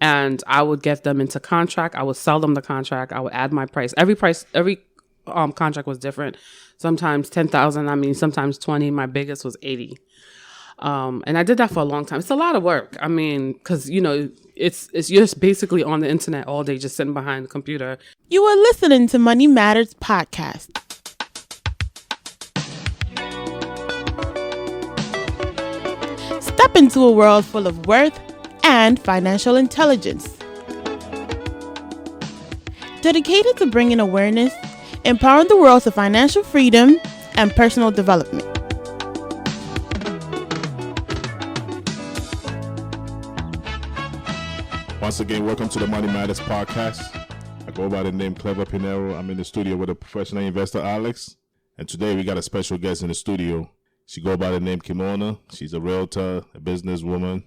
and I would get them into contract. I would sell them the contract. I would add my price. Every contract was different. Sometimes 10,000. I mean, sometimes 20. My biggest was 80. And I did that for a long time. It's a lot of work. I mean, because it's you're just basically on the internet all day, just sitting behind the computer. You are listening to Money Matters Podcast. Step into a world full of worth and financial intelligence. Dedicated to bringing awareness, empowering the world to financial freedom and personal development. Once again, welcome to the Money Matters Podcast. I go by the name Clever Pinero. I'm in the studio with a professional investor, Alex. And today we got a special guest in the studio. She go by the name KIMONA. She's a realtor, a businesswoman.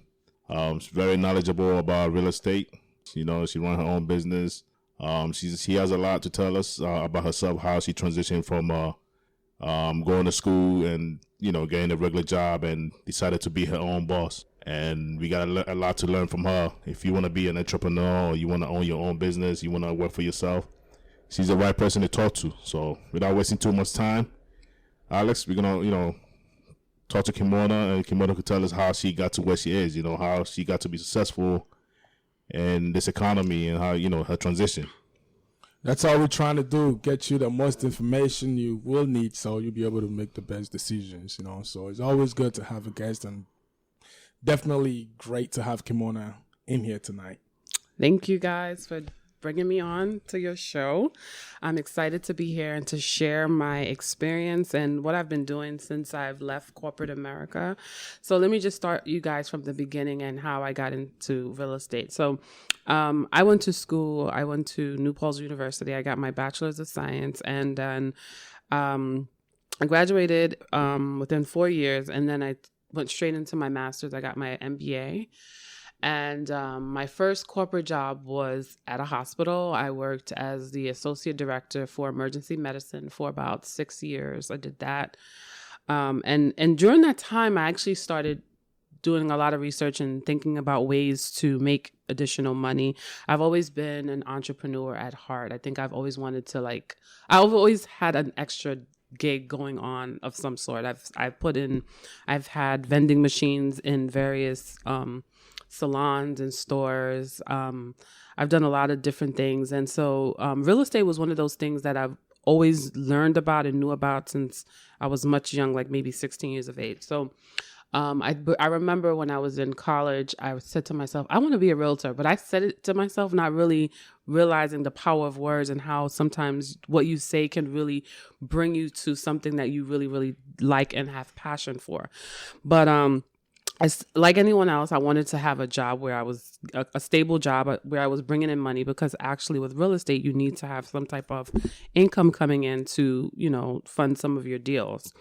She's very knowledgeable about real estate. She runs her own business. She has a lot to tell us about herself, how she transitioned from going to school and getting a regular job and decided to be her own boss. And we got a lot to learn from her. If you want to be an entrepreneur, or you want to own your own business, you want to work for yourself, she's the right person to talk to. So without wasting too much time, Alex, we're gonna talk to KIMONA, and KIMONA could tell us how she got to where she is. How she got to be successful in this economy and how her transition. That's all we're trying to do, get you the most information you will need so you'll be able to make the best decisions, So it's always good to have a guest, and definitely great to have KIMONA in here tonight. Thank you guys for bringing me on to your show. I'm excited to be here and to share my experience and what I've been doing since I've left corporate America. So let me just start you guys from the beginning and how I got into real estate. So I went to school. I went to New Paltz University. I got my bachelor's of science, and then I graduated within 4 years, and then I went straight into my master's. I got my MBA. And my first corporate job was at a hospital. I worked as the associate director for emergency medicine for about 6 years. I did that. And during that time, I actually started doing a lot of research and thinking about ways to make additional money. I've always been an entrepreneur at heart. I think I've always wanted to I've always had an extra gig going on of some sort. I've had vending machines in various salons and stores. I've done a lot of different things. And so real estate was one of those things that I've always learned about and knew about since I was much young, like maybe 16 years of age. So I remember when I was in college, I said to myself, I want to be a realtor. But I said it to myself, not really realizing the power of words and how sometimes what you say can really bring you to something that you really, really like and have passion for. But like anyone else, I wanted to have a job where I was a stable job where I was bringing in money, because actually with real estate, you need to have some type of income coming in to, fund some of your deals.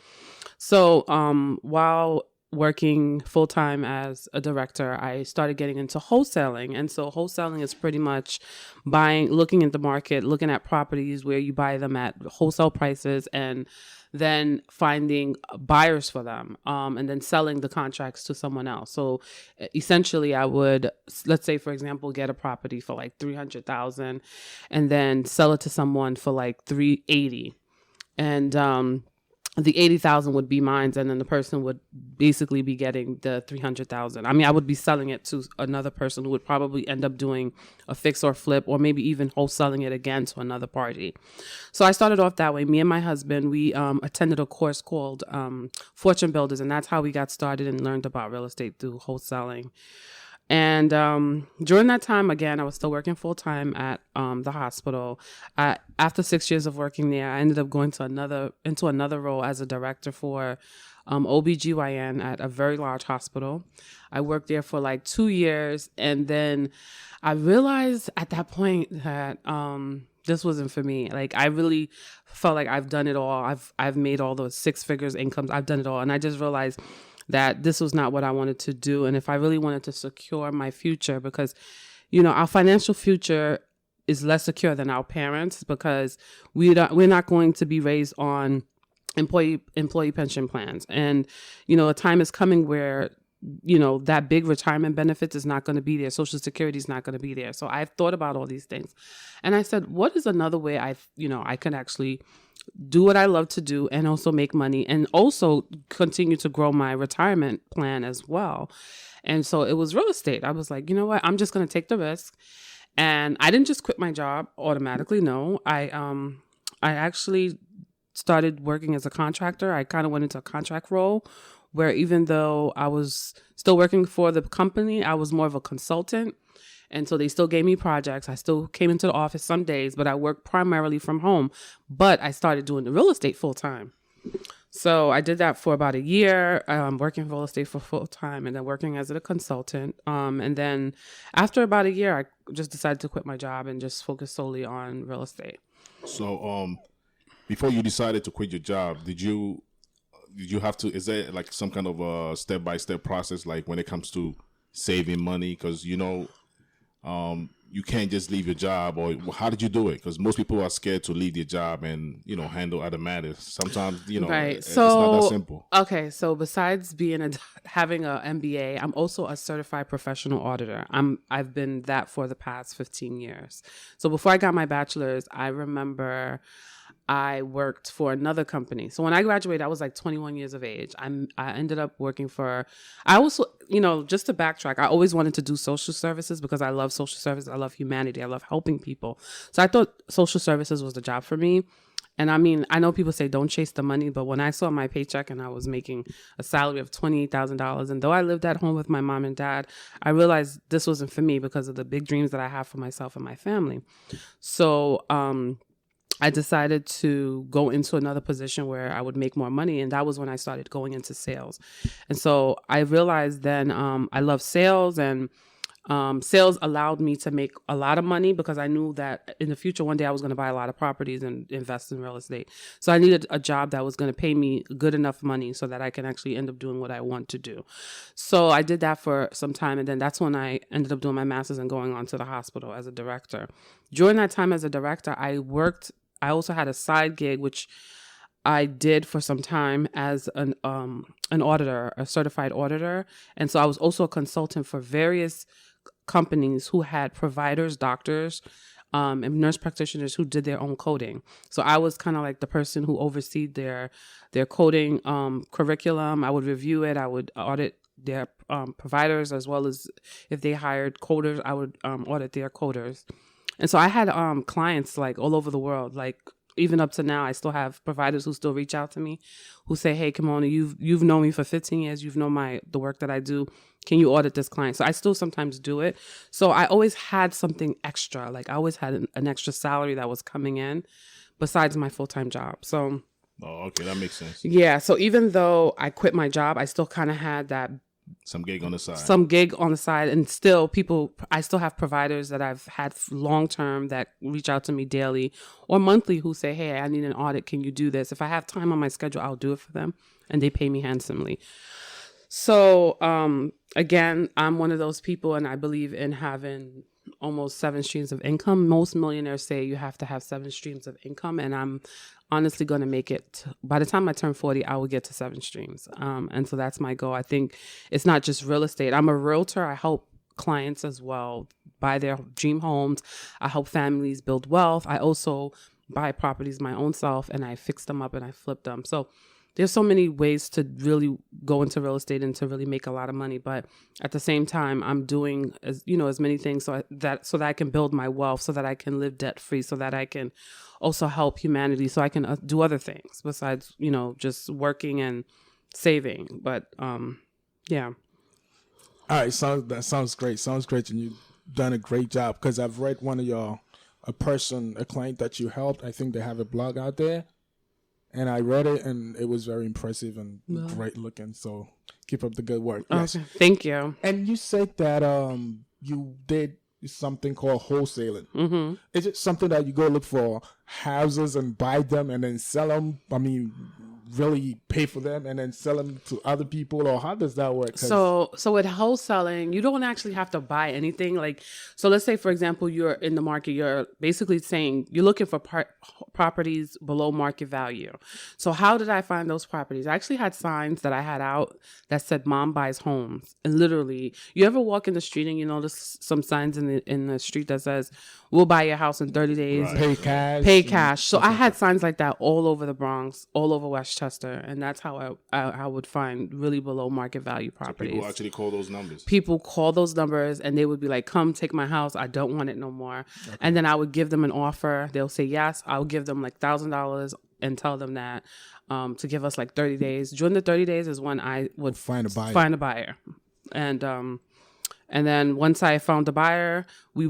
So while working full time as a director, I started getting into wholesaling. And so wholesaling is pretty much looking at the market, looking at properties where you buy them at wholesale prices, and then finding buyers for them, and then selling the contracts to someone else. So essentially I would, let's say, for example, get a property for like $300,000 and then sell it to someone for like $380,000. And the $80,000 would be mine, and then the person would basically be getting the $300,000. I mean, I would be selling it to another person who would probably end up doing a fix or flip, or maybe even wholesaling it again to another party. So I started off that way. Me and my husband, we attended a course called Fortune Builders, and that's how we got started and learned about real estate through wholesaling. And during that time, again, I was still working full time at the hospital. After 6 years of working there, I ended up going into another role as a director for OBGYN at a very large hospital. I worked there for like 2 years, and then I realized at that point that this wasn't for me. Like, I really felt like I've done it all. I've made all those 6 figures incomes. I've done it all, and I just realized that this was not what I wanted to do. And if I really wanted to secure my future, because, our financial future is less secure than our parents, because we're not going to be raised on employee pension plans. And, a time is coming where that big retirement benefits is not going to be there. Social Security is not going to be there. So I've thought about all these things. And I said, what is another way I can actually do what I love to do and also make money and also continue to grow my retirement plan as well. And so it was real estate. I was like, you know what? I'm just going to take the risk. And I didn't just quit my job automatically. No, I actually started working as a contractor. I kind of went into a contract role where even though I was still working for the company, I was more of a consultant. And so they still gave me projects. I still came into the office some days, but I worked primarily from home. But I started doing the real estate full time. So I did that for about a year, working real estate for full time and then working as a consultant. And then after about a year, I just decided to quit my job and just focus solely on real estate. So before you decided to quit your job, did you have to, is there like some kind of a step-by-step process, like when it comes to saving money? Because, you can't just leave your job, or how did you do it? Because most people are scared to leave their job and, handle other matters. Sometimes, right. It's not that simple. Okay. So besides having an MBA, I'm also a certified professional auditor. I've been that for the past 15 years. So before I got my bachelor's, I remember I worked for another company. So when I graduated, I was like 21 years of age. I ended up working for, I also, just to backtrack, I always wanted to do social services because I love social service. I love humanity. I love helping people. So I thought social services was the job for me. And I mean, I know people say don't chase the money, but when I saw my paycheck and I was making a salary of $28,000, and though I lived at home with my mom and dad, I realized this wasn't for me because of the big dreams that I have for myself and my family. So, I decided to go into another position where I would make more money. And that was when I started going into sales. And so I realized then I love sales, and sales allowed me to make a lot of money because I knew that in the future, one day I was going to buy a lot of properties and invest in real estate. So I needed a job that was going to pay me good enough money so that I can actually end up doing what I want to do. So I did that for some time. And then that's when I ended up doing my master's and going on to the hospital as a director. During that time as a director, I also had a side gig, which I did for some time as an auditor, a certified auditor. And so I was also a consultant for various companies who had providers, doctors, and nurse practitioners who did their own coding. So I was kind of like the person who overseed their coding curriculum. I would review it. I would audit their providers, as well as if they hired coders, I would audit their coders. And so I had clients like all over the world, like even up to now. I still have providers who still reach out to me, who say, "Hey, KIMONA, you've known me for 15 years. You've known the work that I do. Can you audit this client?" So I still sometimes do it. So I always had something extra. Like I always had an extra salary that was coming in besides my full-time job. So. Oh, okay. That makes sense. Yeah. So even though I quit my job, I still kind of had that. Some gig on the side. And still I still have providers that I've had long-term that reach out to me daily or monthly who say, "Hey, I need an audit. Can you do this?" If I have time on my schedule, I'll do it for them, and they pay me handsomely. So, again, I'm one of those people, and I believe in having almost 7 streams of income. Most millionaires say you have to have 7 streams of income, and I'm honestly going to make it. By the time I turn 40, I will get to 7 streams. And so that's my goal. I think it's not just real estate. I'm a realtor. I help clients as well buy their dream homes. I help families build wealth. I also buy properties my own self, and I fix them up and I flip them. So there's so many ways to really go into real estate and to really make a lot of money. But at the same time, I'm doing as many things so that I can build my wealth, so that I can live debt free, so that I can also help humanity, so I can do other things besides, just working and saving. But yeah. All right. That sounds great. Sounds great. And you've done a great job, because I've read one of a client that you helped. I think they have a blog out there. And I read it, and it was very impressive and great looking. So keep up the good work. Yes. Okay, thank you. And you said that you did something called wholesaling. Mm-hmm. Is it something that you go look for houses and buy them and then sell them? I mean, really pay for them and then sell them to other people, or how does that work? So with wholesaling, you don't actually have to buy anything. Like, so let's say, for example, you're in the market, you're basically saying you're looking for properties below market value. So how did I find those properties? I actually had signs that I had out that said "Mom buys homes," and literally, you ever walk in the street and you notice some signs in the street that says "We'll buy your house in 30 days." Right. Pay cash. Pay cash. So I had signs like that all over the Bronx, all over Westchester, and that's how I would find really below market value properties. People actually call those numbers. People call those numbers and they would be like, "Come take my house. I don't want it no more." And then I would give them an offer. They'll say yes. I'll give them like $1,000 and tell them that to give us like 30 days. During the 30 days is when I would Find a buyer. And then once I found the buyer,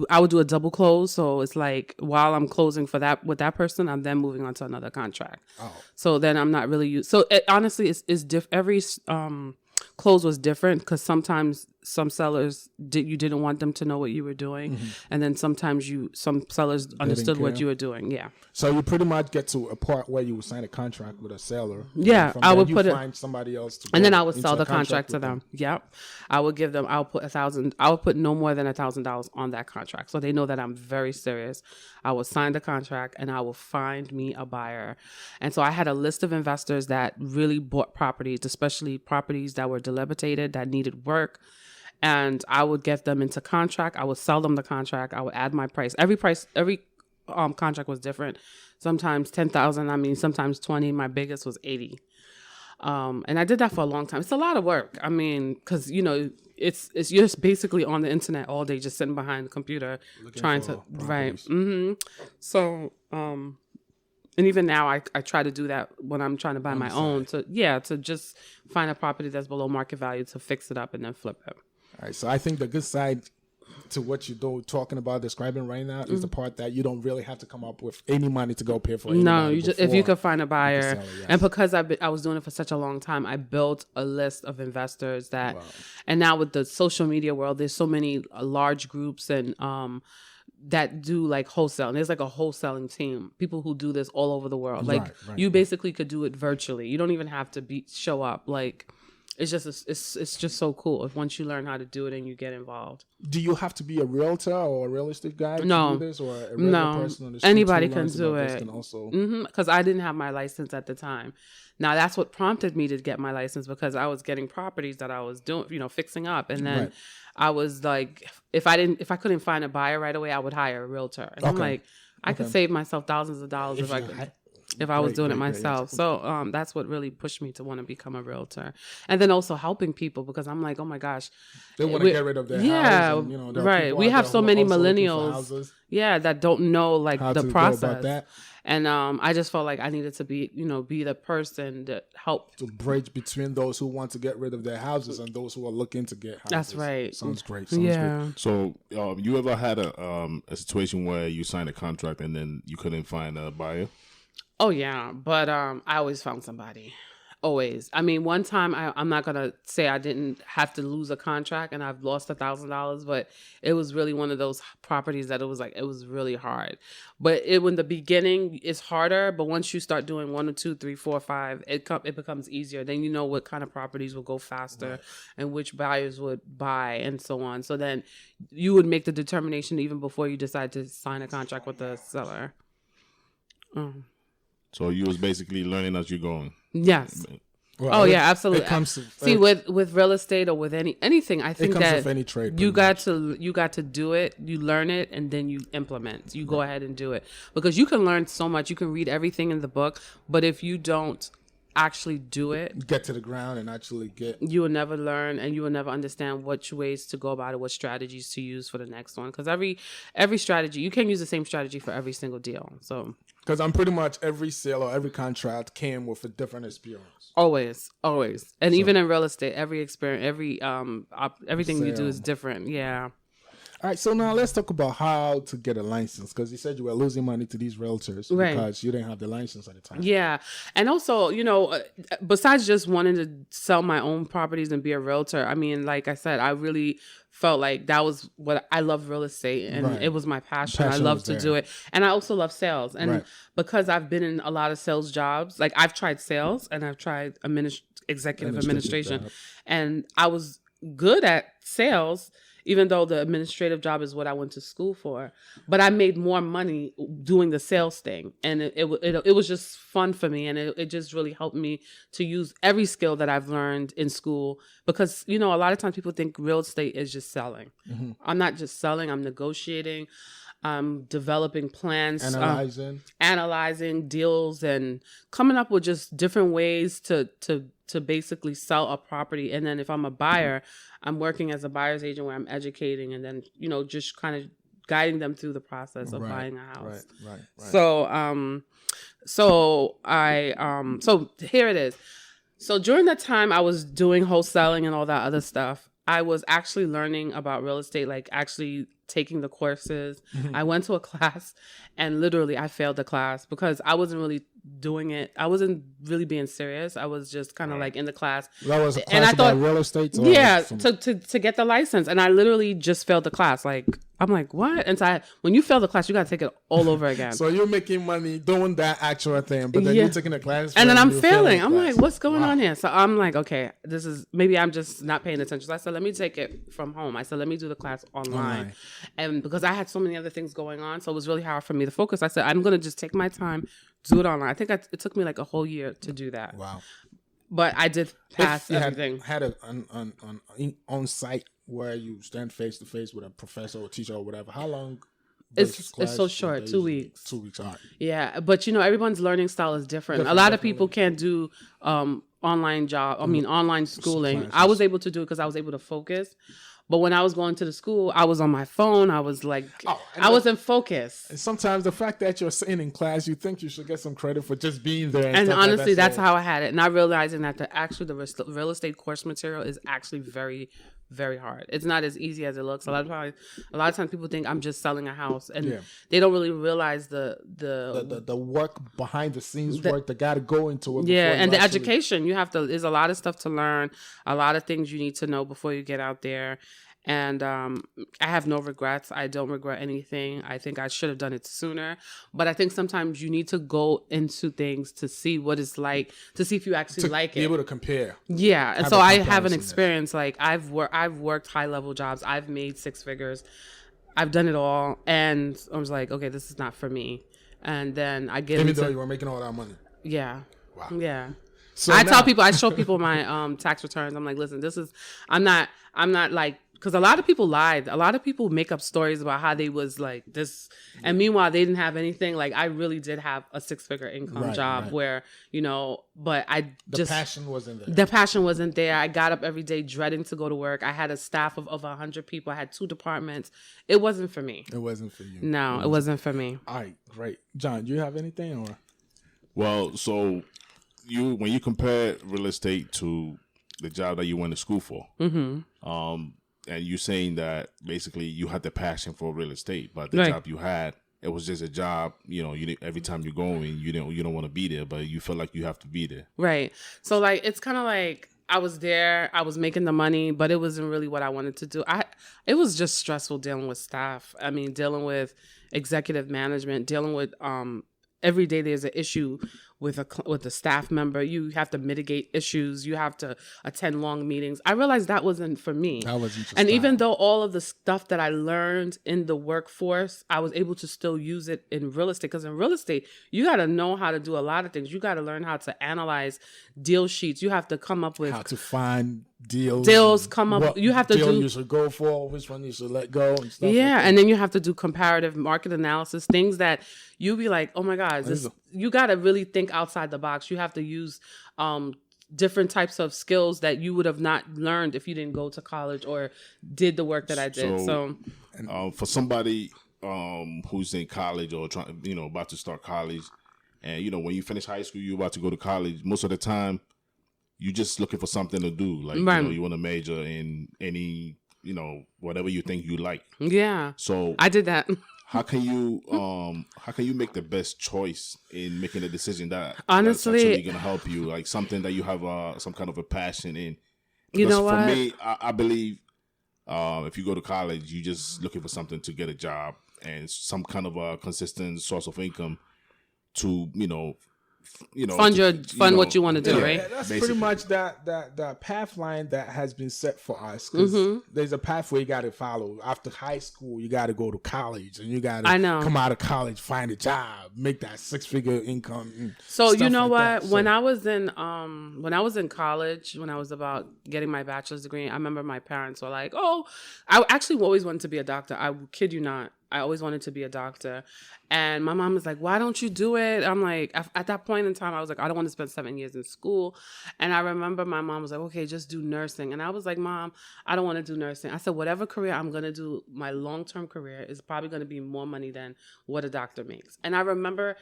I would do a double close. So it's like while I'm closing for that with that person, I'm then moving on to another contract. Oh. So then I'm not really so it, honestly, it's every close was different because sometimes some sellers you didn't want them to know what you were doing, and then sometimes some sellers understood what you were doing. Yeah. So you pretty much get to a part where you would sign a contract with a seller. Yeah, I would find somebody else to and then go I would into sell a the contract to with them. Yep. I would give them, I'll put $1,000, I would put no more than $1,000 on that contract. So they know that I'm very serious. I will sign the contract and I will find me a buyer. And so I had a list of investors that really bought properties, especially properties that were dilapidated, that needed work. And I would get them into contract. I would sell them the contract. I would add my price. Every contract was different. Sometimes 10,000. I mean, sometimes 20. My biggest was 80. And I did that for a long time. It's a lot of work. I mean, because it's you're just basically on the internet all day, just sitting behind the computer, trying to right. So, and even now, I try to do that when I'm trying to buy my own. To just find a property that's below market value to fix it up and then flip it. All right. So I think the good side to what you're talking about, describing right now, is the part that you don't really have to come up with any money to go pay for. No, if you could find a buyer, and because I was doing it for such a long time, I built a list of investors that, and now with the social media world, there's so many large groups and that do like wholesale. There's like a wholesaling team, people who do this all over the world. Like you basically could do it virtually. You don't even have to show up. Like it's just so cool if once you learn how to do it and you get involved. Do you have to be a realtor or a real estate guy to do this, or a regular person on the street? Anybody can do it. Can also because I didn't have my license at the time. Now that's what prompted me to get my license, because I was getting properties that I was doing, fixing up, and then I was like, if I couldn't find a buyer right away, I would hire a realtor, and I'm like, I could save myself thousands of dollars if I was doing it myself. So that's what really pushed me to want to become a realtor. And then also helping people, because I'm like, oh my gosh. They want to get rid of their house. And, right. We have so many millennials that don't know like the process. And I just felt like I needed to be the person that helped to bridge between those who want to get rid of their houses and those who are looking to get houses. That's right. Sounds great. Great. So you ever had a situation where you signed a contract and then you couldn't find a buyer? Oh yeah, but I always found somebody. Always. I mean, one time I'm not gonna say I didn't have to lose a contract and I've lost $1,000, but it was really one of those properties that it was really hard. But in the beginning, it's harder. But once you start doing 1 or 2, 3, 4, 5, it becomes easier. Then you know what kind of properties will go faster and which buyers would buy and so on. So then you would make the determination even before you decide to sign a contract with the seller. So you was basically learning as you're going. Yes. Well, yeah, absolutely. It comes to, see with real estate or with anything, I think it comes that with any trade. You got to do it, you learn it, and then you implement. You go ahead and do it, because you can learn so much. You can read everything in the book, but if you don't actually do it, get to the ground and actually you will never learn, and you will never understand which ways to go about it, what strategies to use for the next one, because every strategy, you can't use the same strategy for every single deal. So because I'm pretty much every sale or every contract came with a different experience. Always. And even in real estate, every experience, everything you do is different. Yeah. All right, so now let's talk about how to get a license, because you said you were losing money to these realtors Right. because you didn't have the license at the time. Yeah. And also, besides just wanting to sell my own properties and be a realtor, I mean, like I said, I really felt like that was what I love real estate, and Right. it was my passion. I Passion love was to there. do it. And I also love sales. And Right. because I've been in a lot of sales jobs, like I've tried sales and I've tried executive administration, job. and I was good at sales, even though the administrative job is what I went to school for. But I made more money doing the sales thing. And it was just fun for me. And it just really helped me to use every skill that I've learned in school. Because, a lot of times people think real estate is just selling. Mm-hmm. I'm not just selling, I'm negotiating. I'm developing plans, Analyzing. deals, and coming up with just different ways to basically sell a property. And then if I'm a buyer, I'm working as a buyer's agent where I'm educating and then, just kind of guiding them through the process of buying a house. Right. So here it is. So during that time I was doing wholesaling and all that other stuff, I was actually learning about real estate, like actually taking the courses. Mm-hmm. I went to a class and literally I failed the class because I wasn't really doing it. I wasn't really being serious. I was just kind of like in the class. That was a class And I about thought- real estate? To get the license. And I literally just failed the class. Like, I'm like, what? And so when you fail the class, you got to take it all over again. So you're making money doing that actual thing, but then you're taking a class. And then I'm you're failing. I'm class. like, what's going on here? So I'm like, okay, maybe I'm just not paying attention. So I said, let me take it from home. I said, let me do the class online. And because I had so many other things going on, so it was really hard for me to focus. I said, I'm going to just take my time, do it online. I think it took me like a whole year to do that. Wow. But I did pass If you everything. had an on-site where you stand face-to-face with a professor or teacher or whatever, how long? It's so short, 2 weeks. 2 weeks, all right. Yeah, but everyone's learning style is different. A lot of people can't do online schooling. Classes. I was able to do it because I was able to focus. But when I was going to the school, I was on my phone. I was like, I wasn't focused. And sometimes the fact that you're sitting in class, you think you should get some credit for just being there. And stuff honestly, like that. that's how I had it. Not realizing that the real estate course material is actually very, very hard. It's not as easy as it looks. A lot of times people think I'm just selling a house, and they don't really realize the work behind the scenes work that got to go into it. Yeah, and the education there's a lot of stuff to learn, a lot of things you need to know before you get out there. And I have no regrets. I don't regret anything. I think I should have done it sooner. But I think sometimes you need to go into things to see what it's like, to see if you actually like it. Be able to compare. Yeah. And so I have an experience. Like I've worked high level jobs. I've made 6 figures. I've done it all. And I was like, okay, this is not for me. And then I get Even though you were making all that money. Yeah. Wow. Yeah. So I show people my tax returns. I'm like, listen, I'm not like, because a lot of people lied. A lot of people make up stories about how they was like this. And meanwhile, they didn't have anything. Like I really did have a 6-figure income job where, but the passion wasn't there. The passion wasn't there. I got up every day dreading to go to work. I had a staff of over 100 people. I had 2 departments. It wasn't for me. It wasn't for you. No, it wasn't for me. All right, great. John, do you have anything or? Well, so when you compare real estate to the job that you went to school for, and you're saying that basically you had the passion for real estate, but the job you had, it was just a job. Every time you're going, you don't want to be there, but you feel like you have to be there. Right. So like it's kind of like I was there, I was making the money, but it wasn't really what I wanted to do. It was just stressful dealing with staff. I mean, dealing with executive management, dealing with every day there's an issue with a staff member. You have to mitigate issues. You have to attend long meetings. I realized that wasn't for me. That wasn't your And style. even though all of the stuff that I learned in the workforce, I was able to still use it in real estate. Because in real estate, you got to know how to do a lot of things. You got to learn how to analyze deal sheets. You have to come up with how to find deals. You have to deal do. you should go for, which one you should let go, and stuff. Yeah, like and then you have to do comparative market analysis, things that you be like, oh my God, you got to really think outside the box. You have to use different types of skills that you would have not learned if you didn't go to college or did the work that I did. So for somebody who's in college or about to start college, and when you finish high school, you're about to go to college. Most of the time, you're just looking for something to do. Like you want to major in any whatever you think you like. Yeah. So I did that. how can you make the best choice in making a decision that's Honestly, actually going to help you, like something that you have some kind of a passion in? You know For what? me, I believe if you go to college, you're just looking for something to get a job and some kind of a consistent source of income to fund what you want to do, yeah, right? That's basically. pretty much that path line that has been set for us. Because there's a pathway you got to follow. After high school, you got to go to college, and you got I to know. come out of college, find a job, make that 6-figure income. So you stuff know like what? that. When So- I was in college, when I was about getting my bachelor's degree, I remember my parents were like, "Oh, I actually always wanted to be a doctor. I kid you not. I always wanted to be a doctor." And my mom was like, "Why don't you do it?" I'm like, at that point in time, I was like, "I don't want to spend 7 years in school." And I remember my mom was like, "Okay, just do nursing." And I was like, "Mom, I don't want to do nursing." I said, "Whatever career I'm going to do, my long-term career is probably going to be more money than what a doctor makes." And I remember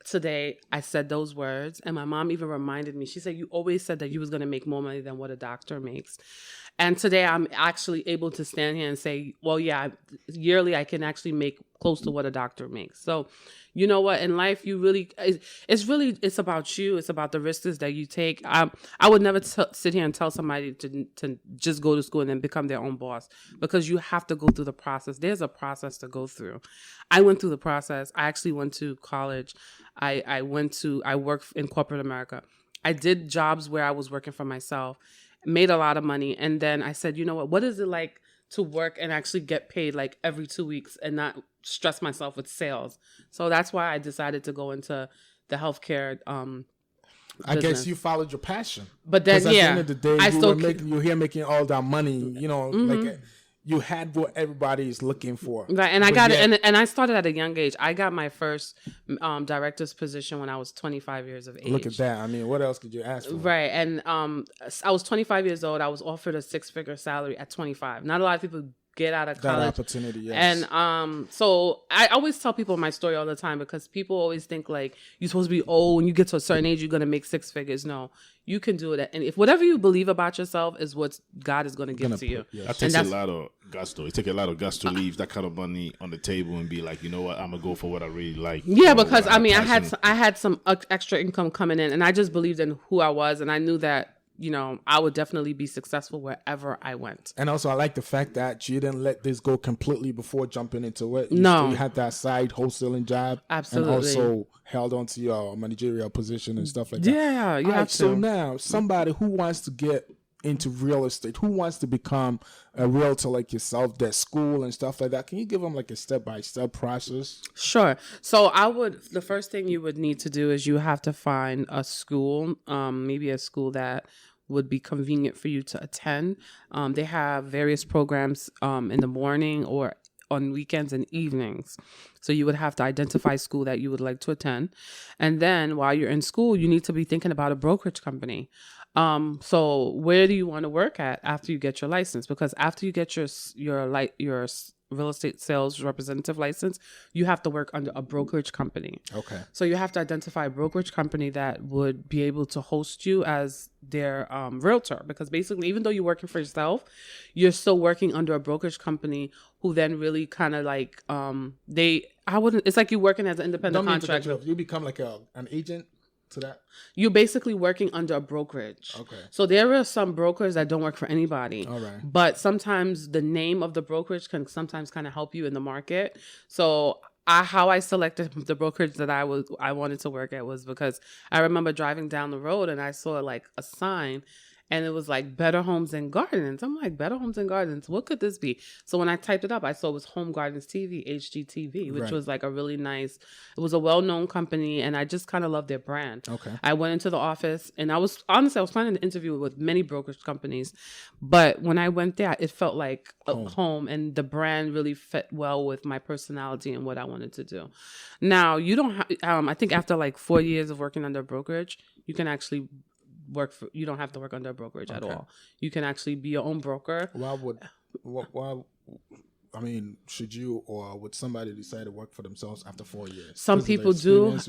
today I said those words, and my mom even reminded me. She said, "You always said that you was going to make more money than what a doctor makes." And today I'm actually able to stand here and say, well, yeah, yearly I can actually make close to what a doctor makes. So, you know what? In life, it's about you. It's about the risks that you take. I would never sit here and tell somebody to just go to school and then become their own boss, because you have to go through the process. There's a process to go through. I went through the process. I actually went to college. I worked in corporate America. I did jobs where I was working for myself, made a lot of money. And then I said, you know what is it like to work and actually get paid like every 2 weeks and not stress myself with sales? So that's why I decided to go into the healthcare I business. guess you followed your passion. But then, 'Cause at yeah, the end of the day, I you still were you're here making all that money. Like you had what everybody is looking for. Right, and I But got yet- it, and I started at a young age. I got my first director's position when I was 25 years of age. Look at that. I mean, what else could you ask for? Right, and I was 25 years old. I was offered a 6-figure salary at 25. Not a lot of people get out of That college. opportunity, yes. And so I always tell people my story all the time, because people always think like you're supposed to be old. When you get to a certain age, you're going to make 6 figures. No, you can do it. And if whatever you believe about yourself is what God is going to give to you. That takes a lot of guts, though. It takes a lot of guts to leave that kind of money on the table and be like, you know what, I'm gonna go for what I really like. Yeah, because I mean, passion. I had some extra income coming in, and I just believed in who I was, and I knew that I would definitely be successful wherever I went. And also, I like the fact that you didn't let this go completely before jumping into it. No. You had that side wholesaling job. Absolutely. And also held on to your managerial position and stuff like that. Yeah, you All have right, So to. now, somebody who wants to get into real estate, who wants to become a realtor like yourself, that school and stuff like that, can you give them like a step-by-step process? Sure. So the first thing you would need to do is you have to find a school, maybe a school that would be convenient for you to attend. They have various programs in the morning or on weekends and evenings. So you would have to identify school that you would like to attend. And then while you're in school, you need to be thinking about a brokerage company. So where do you want to work at after you get your license? Because after you get your real estate sales representative license, you have to work under a brokerage company. Okay. So you have to identify a brokerage company that would be able to host you as their realtor, because basically, even though you're working for yourself, you're still working under a brokerage company who then really kind of like it's like you're working as an independent contractor. You become like an agent to that? You're basically working under a brokerage. Okay. So there are some brokers that don't work for anybody. All right. But sometimes the name of the brokerage can sometimes kind of help you in the market. So how I selected the brokerage that I wanted to work at was because I remember driving down the road and I saw like a sign, and it was like Better Homes and Gardens. I'm like, Better Homes and Gardens, what could this be? So when I typed it up, I saw it was Home Gardens TV, HGTV, which Right. was like a really nice, it was a well-known company, and I just kind of loved their brand. Okay. I went into the office, and I was planning to interview with many brokerage companies, but when I went there, it felt like a home, and the brand really fit well with my personality and what I wanted to do. Now, you don't have, I think after like 4 years of working under a brokerage, you can actually you don't have to work under a brokerage at all. You can actually be your own broker. Why I mean, should you or would somebody decide to work for themselves after 4 years? Some people do.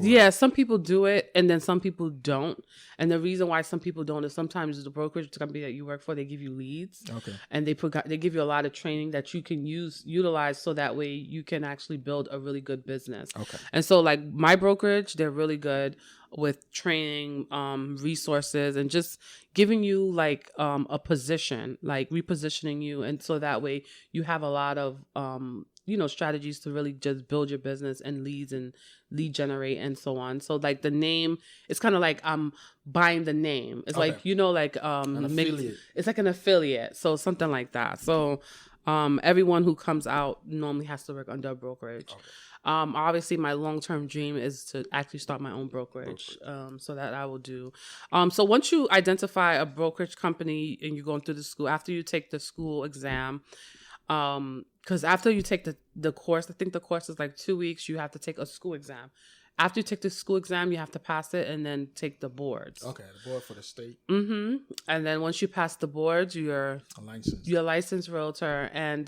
Yeah, some people do it, and then some people don't. And the reason why some people don't is sometimes the brokerage company that you work for, they give you leads. Okay. And they give you a lot of training that you can utilize so that way you can actually build a really good business. Okay. And so like my brokerage, they're really good with training, resources, and just giving you like a position, like repositioning you. And so that way you have a lot of strategies to really just build your business and leads and lead generate and so on. So like the name, it's kind of like I'm buying the name. It's like, like an affiliate. It's like an affiliate. So something like that. So everyone who comes out normally has to work under a brokerage. Okay. Obviously my long-term dream is to actually start my own brokerage. So that I will do. So once you identify a brokerage company and you're going through the school, after you take the school exam, because after you take the course, I think the course is like 2 weeks, you have to take a school exam. After you take the school exam, you have to pass it and then take the boards. Okay, the board for the state. Mm-hmm. And then once you pass the boards, you're a licensed realtor. And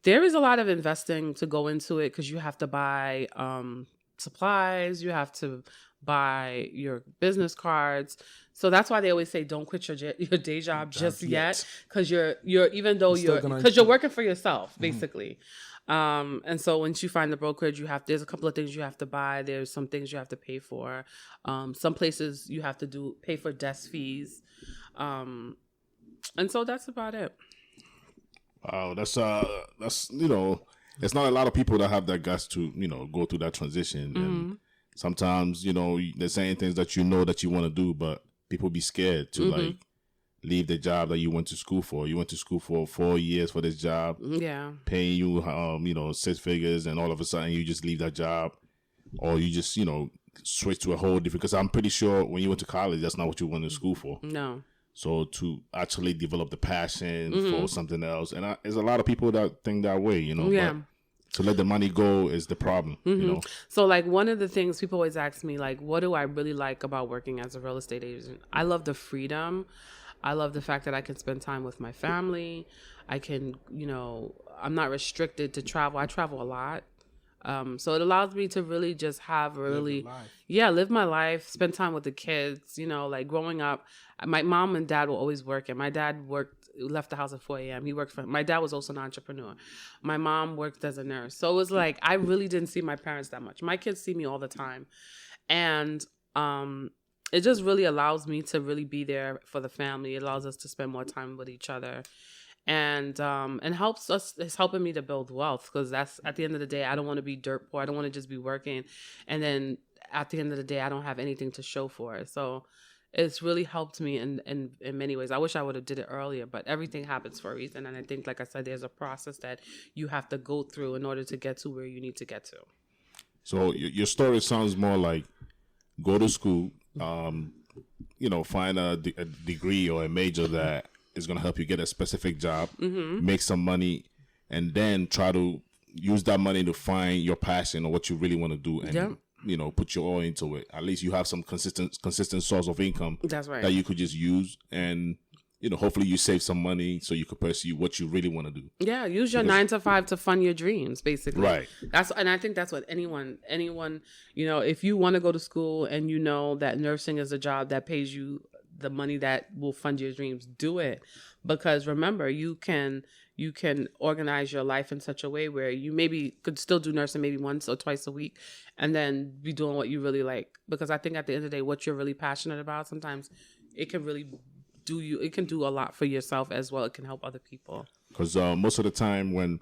there is a lot of investing to go into it because you have to buy supplies, you have to buy your business cards. So that's why they always say don't quit your day job just yet, because you're working for yourself basically. And so once you find the brokerage, there's a couple of things you have to buy. There's some things you have to pay for. Some places you have to pay for desk fees. And so that's about it. Wow, that's it's not a lot of people that have that guts to go through that transition. And sometimes they're saying things that that you want to do, but people be scared to like leave the job that you went to school for. You went to school for 4 years for this job, paying you 6 figures, and all of a sudden you just leave that job, or you just switch to a whole different. Because I'm pretty sure when you went to college, that's not what you went to school for. No. So to actually develop the passion for something else, and there's a lot of people that think that way, Yeah. But to let the money go is the problem, So like one of the things people always ask me, like, what do I really like about working as a real estate agent? I love the freedom. I love the fact that I can spend time with my family. I can, I'm not restricted to travel. I travel a lot. So it allows me to really just live my life, spend time with the kids, like growing up. My mom and dad were always working. My dad left the house at 4 a.m. My dad was also an entrepreneur. My mom worked as a nurse. So it was like, I really didn't see my parents that much. My kids see me all the time. And, it just really allows me to really be there for the family. It allows us to spend more time with each other. And it's helping me to build wealth, because that's, at the end of the day, I don't want to be dirt poor. I don't want to just be working, and then at the end of the day, I don't have anything to show for it. So it's really helped me in many ways. I wish I would have did it earlier, but everything happens for a reason. And I think, like I said, there's a process that you have to go through in order to get to where you need to get to. So your story sounds more like go to school, find a degree or a major that is going to help you get a specific job, make some money, and then try to use that money to find your passion or what you really want to do, and put your all into it. At least you have some consistent source of income. That's right. That you could just use, and hopefully you save some money so you could pursue what you really want to do. Yeah, use your 9 to 5 to fund your dreams, basically. Right. And I think that's what anyone, if you want to go to school and that nursing is a job that pays you the money that will fund your dreams, do it. Because remember, you can organize your life in such a way where you maybe could still do nursing maybe once or twice a week, and then be doing what you really like. Because I think at the end of the day, what you're really passionate about, sometimes it can really it can do a lot for yourself as well. It can help other people. Because most of the time when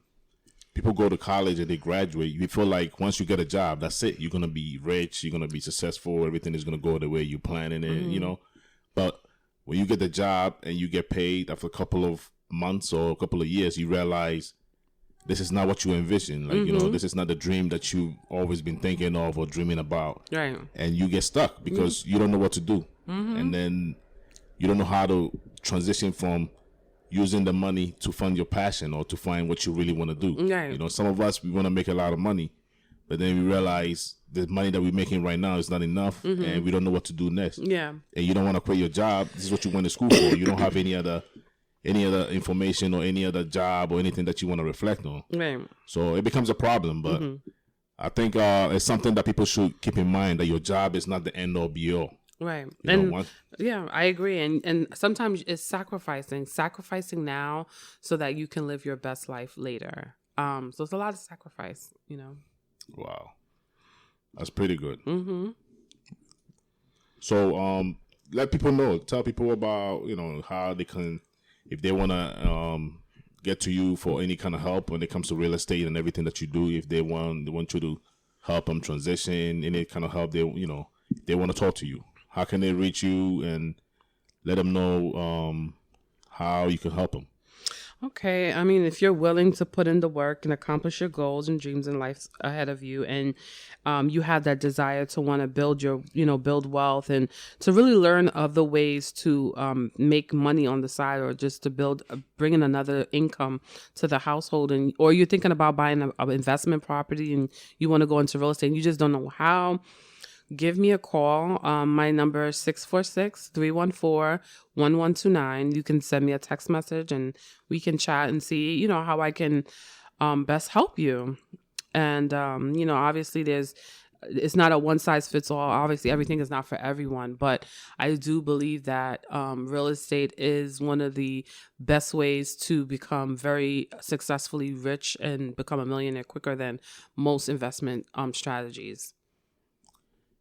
people go to college and they graduate, you feel like once you get a job, that's it. You're going to be rich. You're going to be successful. Everything is going to go the way you're planning it, But when you get the job and you get paid after a couple of months or a couple of years, you realize this is not what you envisioned. Like, this is not the dream that you've always been thinking of or dreaming about. Right. And you get stuck because you don't know what to do. And then you don't know how to transition from using the money to fund your passion or to find what you really want to do. Right. Some of us, we want to make a lot of money, but then we realize the money that we're making right now is not enough, and we don't know what to do next. Yeah. And you don't want to quit your job. This is what you went to school for. You don't have any other any other information or any other job or anything that you want to reflect on. Right. So it becomes a problem. But I think it's something that people should keep in mind, that your job is not the end all be all. Right. You know, Yeah, I agree. And sometimes it's sacrificing now so that you can live your best life later. So it's a lot of sacrifice, you know. Wow. That's pretty good. Mm-hmm. So let people know, tell people about, you know, how they can, if they want to get to you for any kind of help when it comes to real estate and everything that you do, if they want you to help them transition, any kind of help they want to talk to you. How can they reach you and let them know how you can help them? Okay. I mean, if you're willing to put in the work and accomplish your goals and dreams in life ahead of you, and you have that desire to want to build wealth and to really learn other ways to make money on the side, or just to bring in another income to the household, or you're thinking about buying an investment property and you want to go into real estate and you just don't know how, give me a call. My number is 646-314-1129. You can send me a text message and we can chat and see, you know, how I can best help you. And, you know, obviously it's not a one size fits all. Obviously, everything is not for everyone. But I do believe that real estate is one of the best ways to become very successfully rich and become a millionaire quicker than most investment strategies.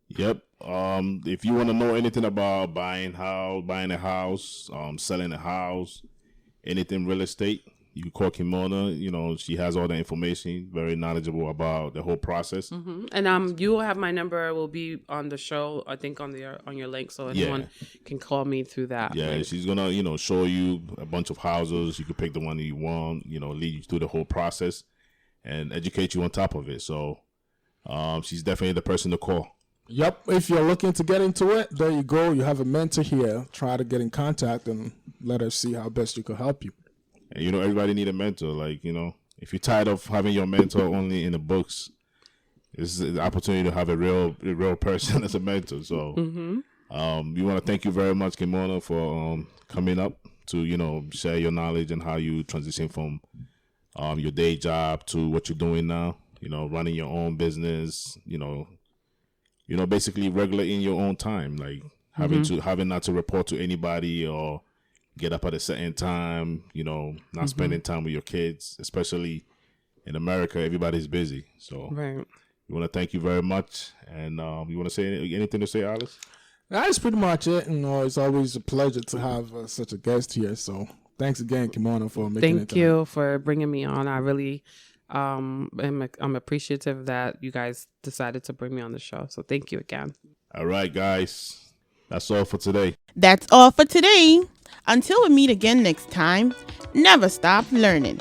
Yep. If you want to know anything about buying a house, selling a house, anything real estate, you can call KIMONA. You know, she has all the information, very knowledgeable about the whole process. Mm-hmm. And you will have my number. Will be on the show, I think, on your link, so anyone can call me through that. Yeah, link. she's gonna, you know, show you a bunch of houses. You can pick the one that you want. You know, lead you through the whole process and educate you on top of it. So, she's definitely the person to call. Yep. If you're looking to get into it, there you go. You have a mentor here. Try to get in contact and let us see how best you can help you. And, you know, everybody need a mentor. Like, you know, if you're tired of having your mentor only in the books, this is the opportunity to have a real person as a mentor. So, we want to thank you very much, KIMONA, for coming up to, you know, share your knowledge and how you transition from your day job to what you're doing now. You know, running your own business. You know, basically regulating your own time, like having not to report to anybody or get up at a certain time, you know, not spending time with your kids, especially in America, everybody's busy. So we want to thank you very much. And you want to say anything to say, Alice? That's pretty much it. You know, it's always a pleasure to have such a guest here. So thanks again, KIMONA, for making it. Thank you for bringing me on. I really I'm appreciative that you guys decided to bring me on the show. So thank you again. All right, guys. That's all for today. That's all for today. Until we meet again next time, never stop learning.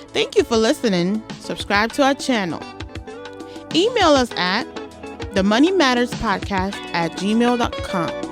Thank you for listening. Subscribe to our channel. Email us at themoneymatterspodcast@gmail.com.